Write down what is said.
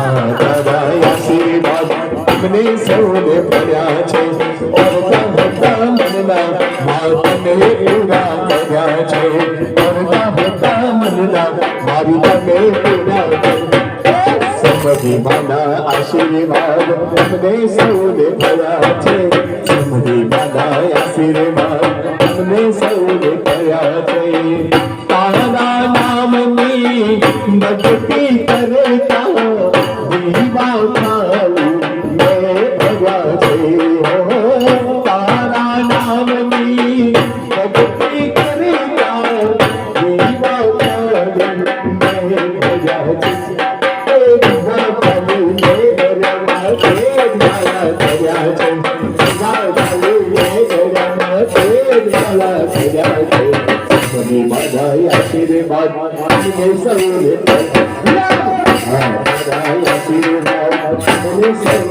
તારા આશીર્વાદ અમને સૌને પડ્યા છે ઓરતા હતા મનના માતને પૂરા કર્યા છે ઓરતા હતા મનના મારી તમે પૂરા સમધી માના આશીર્વાદ અમને સૌને પડ્યા છે સમધી માના આશીર્વાદ અમને સૌને પડ્યા છે તારા નામની ભક્તિ કરતા દીવા ખાવું મેં ભર્યા છે તારા નામની ભક્તિ કરતા દીવા ખાવું મેં ભર્યા છે દીવા ખાવું મેં ભર્યા છે મારા ભર્યા છે દીવા ખાવું મેં ભર્યા છે મારા ભર્યા છે સમધી માના આશીર્વાદ અમને સૌને તારા આશીર્વાદ અમને સૌને